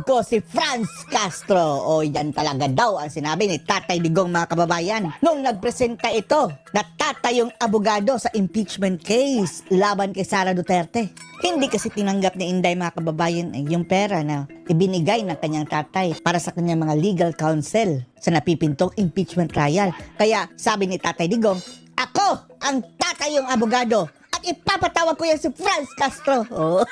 Ko si Franz Castro. O yan talaga daw ang sinabi ni Tatay Digong, mga kababayan, nung nagpresenta ito na tatay yung abogado sa impeachment case laban kay Sara Duterte. Hindi kasi tinanggap ni Inday, mga kababayan, yung pera na ibinigay ng kanyang tatay para sa kanyang mga legal counsel sa napipintong impeachment trial. Kaya sabi ni Tatay Digong, ako ang tatay yung abogado at ipapatawag ko yan si Franz Castro. Oh.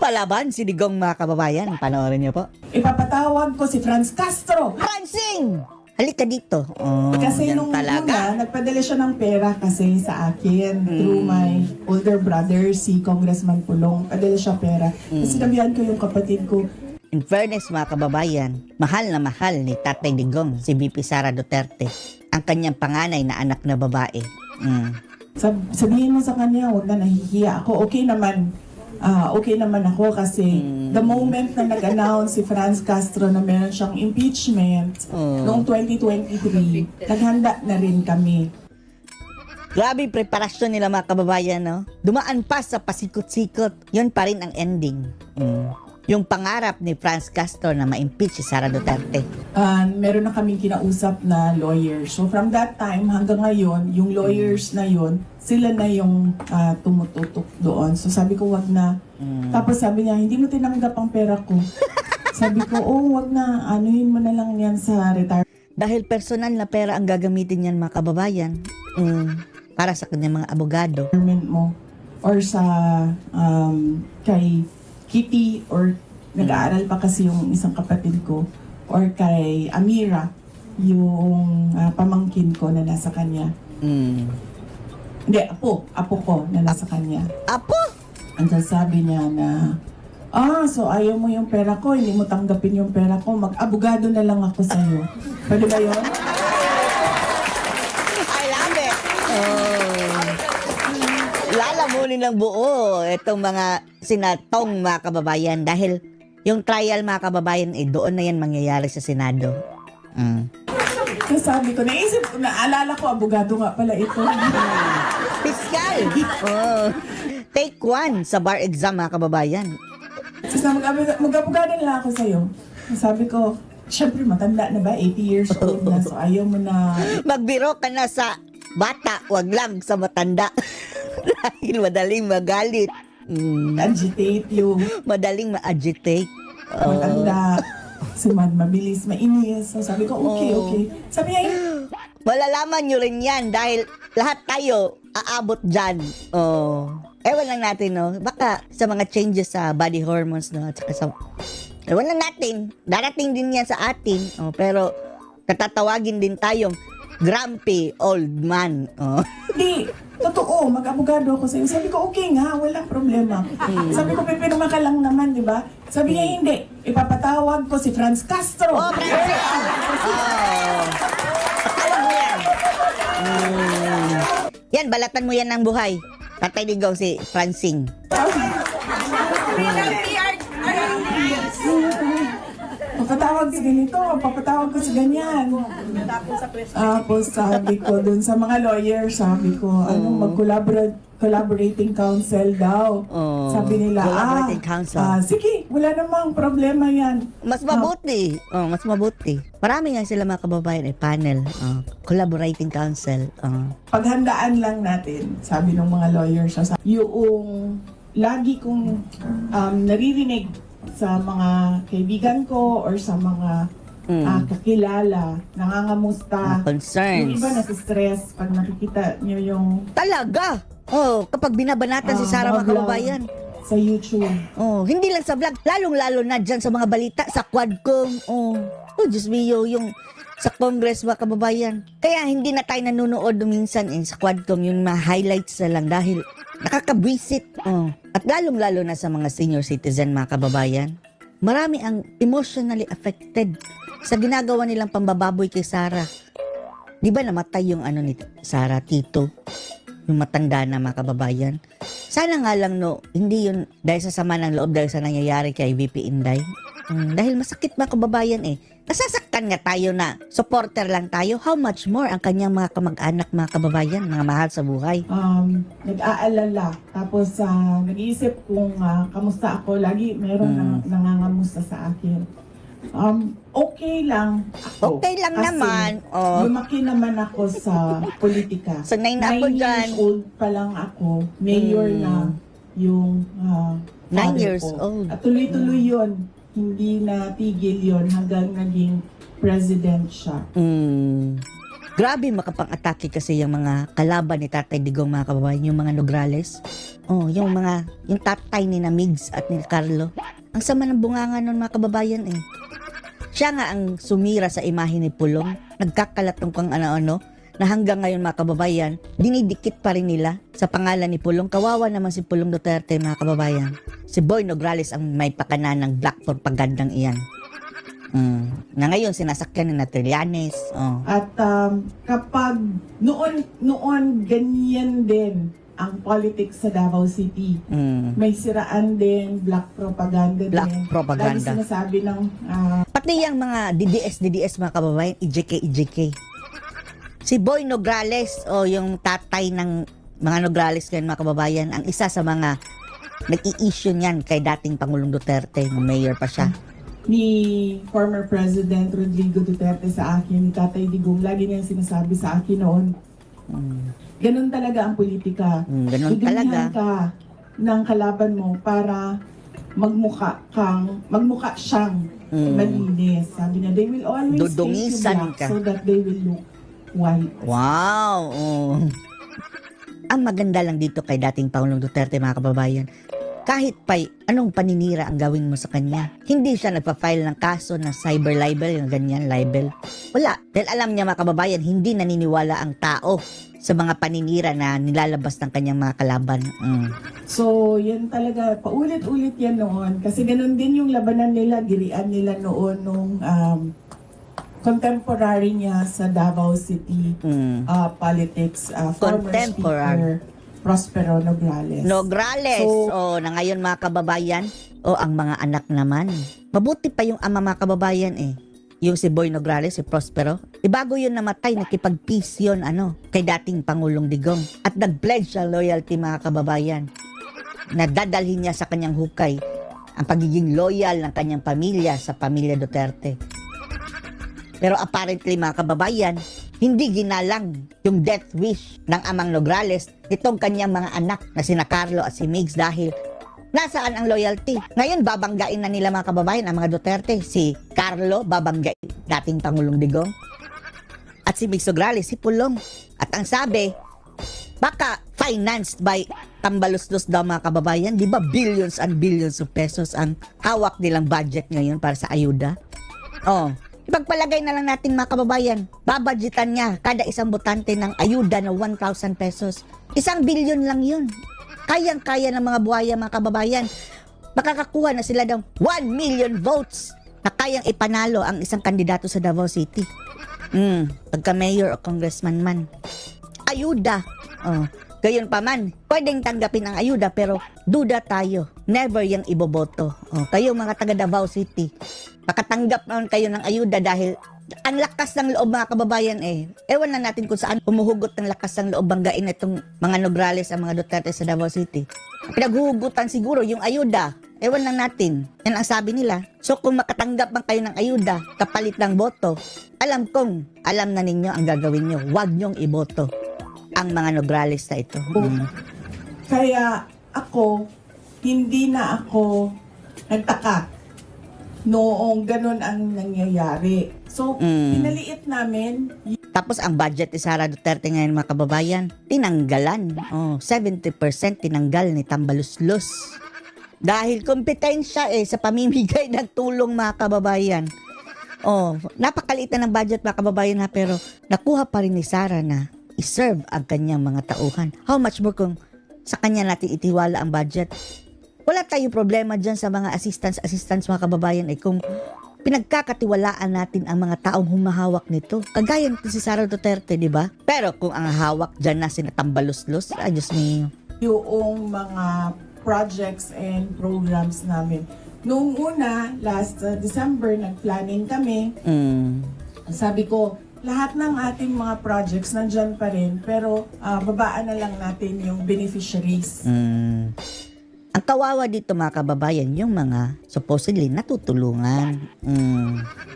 Palaban si Digong, mga kababayan. Panoorin niyo po. Ipapatawag ko si Franz Castro. Francing! Halika dito. Oh, Kasi yan nung talaga. una, nagpadala siya ng pera kasi sa akin through my older brother, si Congressman Pulong. Padala siya pera. Kasi sinabihan ko yung kapatid ko, In fairness, mga kababayan, mahal na mahal ni Tatay Digong si VP Sara Duterte, ang kanyang panganay na anak na babae. sabihin mo sa kanya, huwag na nahihiya ako. Okay naman ako kasi the moment na nag-announce si Franz Castro na meron siyang impeachment noong 2023, naghanda na rin kami. Grabe preparasyon nila, mga kababayan, no? Dumaan pa sa pasikot-sikot. Yun pa rin ang ending. Yung pangarap ni Franz Castro na ma-impeach si Sara Duterte. Meron na kaming kinausap na lawyer. So from that time hanggang ngayon, yung lawyers na yun, sila na yung tumututok doon. So sabi ko, wag na. Tapos sabi niya, hindi mo tinanggap ang pera ko. Sabi ko, wag na. Anuhin mo na lang yan sa retirement Dahil personal na pera ang gagamitin niyan, mga kababayan, para sa kanyang mga abogado. mo. Or sa kay Kitty, or nag-aaral pa kasi yung isang kapatid ko. Or kay Amira, yung pamangkin ko na nasa kanya. Hindi, apo ko na nasa kanya. Apo! Ang sabi niya na, so ayaw mo yung pera ko, hindi mo tanggapin yung pera ko, mag-abogado na lang ako sa'yo. Pwede ba yun? I love it! Lalamunin ng buo itong mga sinatong, mga kababayan, dahil yung trial, mga kababayan, doon na yan mangyayari sa Senado. So sabi ko, naalala ko, abogado nga pala ito. Piskal! Take 1 sa bar exam, mga kababayan. So mag-abogado na lang ako sa'yo. Sabi ko, syempre matanda na ba? 80 years old na, so ayaw mo na. Magbiro ka na sa bata, wag lang sa matanda. Dahil madaling magalit. Agitate yung Madaling ma-agitate. matanda. Mabilis, mainis. So sabi ko, okay. Sabi niya, Malalaman nyo rin yan dahil lahat tayo aabot dyan. Ewan lang natin, no? Baka sa mga changes sa body hormones, no? At saka sa... Ewan lang natin. Darating din yan sa atin. Pero katatawagin din tayong grumpy old man. hindi, totoo, mag-abogado ako sa'yo. Sabi ko, okay nga, walang problema. Sabi ko, pipirma ka lang naman, di ba? Sabi niya, hindi. Ipapatawag ko si Franz Castro. Francis! Patawag mo yan. Yan, balatan mo yan ng buhay. Tatay Digong si Francing. Papatawag sa ganito, papatawag ko sa ganyan. Tapos sabi ko dun sa mga lawyers, sabi ko, collaborating counsel daw. Sabi nila, collaborating counsel. Sige, wala namang problema yan. Mas mabuti. Mas mabuti. Marami nga sila, mga kababayan, panel. Collaborating counsel. Paghandaan lang natin, sabi ng mga lawyers, yung lagi kong naririnig sa mga kaibigan ko or sa mga kakilala, nangangamusta. Concerns. Yung iba nasi-stress pag nakikita nyo yung Talaga? Kapag binabanatan si Sara, mga mga vlog kababayan. sa YouTube. Hindi lang sa vlog, lalong-lalo na dyan sa mga balita, sa Quadcom. Diyos mio, yung sa Congress, mga kababayan. Kaya hindi na tayo nanonood minsan sa Quadcom, yung mga highlights na lang dahil nakakabwisit. At lalong-lalo na sa mga senior citizen, mga kababayan. Marami ang emotionally affected sa ginagawa nilang pambababoy kay Sara. Di ba namatay yung ni Sara, Tito? Yung matanda na, mga kababayan. Sana nga lang, hindi yun dahil sa sama ng loob, dahil sa nangyayari kay VP Inday. Dahil masakit, mga kababayan, Nasasaktan nga tayo na supporter lang tayo. How much more ang kanyang mga kamag-anak, mga kababayan, mga mahal sa buhay. Nag-aalala. Tapos nag-iisip kung kamusta ako. Lagi meron nangangamusta sa akin. Okay lang ako. Okay lang Kasi naman. Oh. lumaki naman ako sa politika. Sanay na ako 9 dyan. years old pa lang ako. Mayor na yung 9 father years ko. old. At tuloy-tuloy yun. Hindi na tigil yun hanggang naging president siya. Grabe makapang-atake kasi yung mga kalaban ni Tatay Digong, mga kababayan, yung mga Nograles. Yung tatay ni na Migs at ni Carlo. Ang sama ng bunganga nun, mga kababayan eh. Siya nga ang sumira sa imahe ni Pulong. Nagkakalat ng kung ano-ano na hanggang ngayon, mga kababayan, dinidikit pa rin nila sa pangalan ni Pulong. Kawawa naman si Pulong Duterte, mga kababayan. Si Boy Nograles ang may pakana ng black propagandang iyan. Na ngayon sinasakyan na Trillanes. At kapag noon ganyan din ang politics sa Davao City. May siraan din, black propaganda Black din. propaganda. Lagi sinasabi ng Pati yung mga DDS, mga kababayan, EJK. Si Boy Nograles, yung tatay ng mga Nograles ngayon, mga kababayan, ang isa sa mga nag-i-issue niyan kay dating Pangulong Duterte, nung mayor pa siya. ni former President Rodrigo Duterte sa akin, ni Tatay Digong, lagi niya sinasabi sa akin noon. Ganun talaga ang politika. Ganun Dudungihan talaga. ka ng kalaban mo para magmukha siyang malinis. Sabi niya, they will always paint you Dudungisan black ka. so that they will look white. Wow! Ang maganda lang dito kay dating Pangulong Duterte, mga kababayan, kahit pa anong paninira ang gawin mo sa kanya, hindi siya nagpa-file ng kaso na cyber libel, yung ganyan, libel. Wala. Dahil alam niya, mga kababayan, hindi naniniwala ang tao sa mga paninira na nilalabas ng kanyang mga kalaban. So, yan talaga, paulit-ulit yan noon. Kasi ganun din yung labanan nila, girian nila noon nung contemporary niya sa Davao City politics, former Contemporary. Speaker Prospero Nograles. Nograles! Na ngayon, mga kababayan, ang mga anak naman. Mabuti pa yung ama, mga kababayan yung si Boy Nograles, si Prospero. Bago yun namatay, nakipag-peace yun, kay dating Pangulong Digong. At nag-pledge siya loyalty, mga kababayan, na dadalhin niya sa kanyang hukay ang pagiging loyal ng kanyang pamilya sa pamilya Duterte. Pero apparently, mga kababayan, hindi ginalang yung death wish ng amang Nograles itong kanyang mga anak na sina Carlo at si Migs dahil nasaan ang loyalty? Ngayon, babanggain na nila, mga kababayan, ang mga Duterte. Si Carlo, babanggain dating Pangulong Digong. At si Migs Nograles, si Pulong. At ang sabi, baka financed by Tambaluslos daw, mga kababayan. Di ba billions and billions of pesos ang hawak nilang budget ngayon para sa ayuda? Ipagpalagay na lang natin, mga kababayan, babadgetan niya kada isang botante ng ayuda na 1,000 pesos. 1 billion lang yun. Kayang-kaya ng mga buhaya, mga kababayan. Makakakuha na sila ng 1 million votes na kayang ipanalo ang isang kandidato sa Davao City. Pagka mayor o congressman man. Ayuda. Gayon pa man, pwedeng tanggapin ang ayuda pero duda tayo. Never yung iboboto. Kayo, mga taga Davao City, makatanggap naman kayo ng ayuda dahil ang lakas ng loob, mga kababayan ewan na natin kung saan humuhugot ng lakas ng loob banggain itong mga Nograles, ang mga Duterte sa Davao City. Pinaghuhugutan siguro yung ayuda. Ewan lang natin. Yan ang sabi nila. So kung makatanggap man kayo ng ayuda kapalit ng boto, alam na ninyo ang gagawin nyo. Huwag nyong iboto ang mga Nograles na ito. Kaya hindi na ako nagtaka noong ganun ang nangyayari. So, pinaliit namin. Tapos ang budget ni Sara Duterte ngayon, mga kababayan, tinanggalan. 70% tinanggal ni Tambaluslos. Dahil kompetensya sa pamimigay ng tulong, mga kababayan. Napakaliit na ng budget, mga kababayan, pero nakuha pa rin ni Sara na iserve ang kanyang mga tauhan. How much more kung sa kanya natin itiwala ang budget? Wala tayong problema dyan sa mga assistants, mga kababayan, kung pinagkakatiwalaan natin ang mga taong humahawak nito. Kagaya nito si Sara Duterte, di ba? Pero kung ang hawak dyan na sinatambaluslos, Diyos mio. Yung mga projects and programs namin, noong una, last December, nag-planning kami. Sabi ko, lahat ng ating mga projects nandyan pa rin, pero babaan na lang natin yung beneficiaries. Ang kawawa dito mga kababayan, yung mga supposedly natutulungan.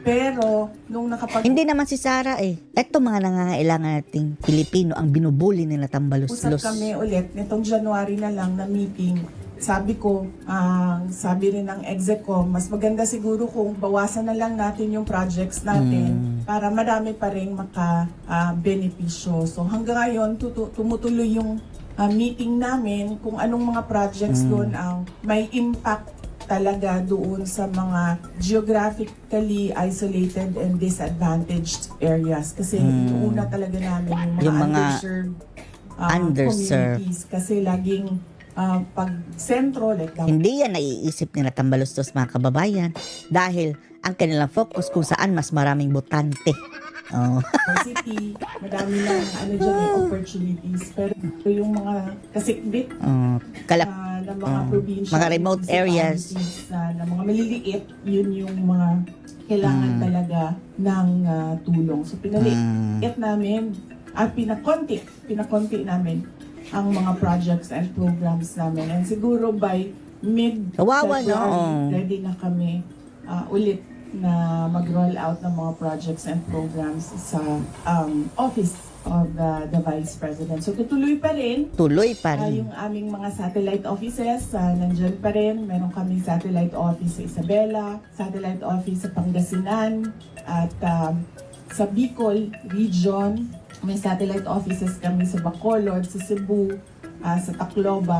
Pero, nung Hindi naman si Sarah eh. Ito mga nangangailangan nating Pilipino ang binubuli nila usap tambaluslos. kami ulit, nitong January na lang na meeting, sabi ko, sabi rin ng exec ko, mas maganda siguro kung bawasan na lang natin yung projects natin para marami pa rin maka-benepisyo. So hanggang ngayon, tumutuloy yung meeting namin kung anong mga projects doon ang may impact talaga doon sa mga geographically isolated and disadvantaged areas. Kasi inuuna talaga namin yung mga underserved communities. Kasi laging pag sentro, like Hindi yan naiisip nila tambaluslos mga kababayan dahil ang kanilang focus kung saan mas maraming botante. city, madami lang opportunities. Pero yung mga kasikbit ng mga probinsya, mga remote areas, na mga maliliit, yun yung mga kailangan talaga ng tulong. So pinaliit namin at pinakonti namin ang mga projects and programs namin. And siguro by mid-February, ready na kami ulit na mag-roll out ng mga projects and programs sa Office of the Vice President. So tutuloy pa rin. Yung aming mga satellite offices, nandyan pa rin. Meron kami satellite office sa Isabela, satellite office sa Pangasinan, at sa Bicol Region, may satellite offices kami sa Bacolod, sa Cebu, sa Tacloban.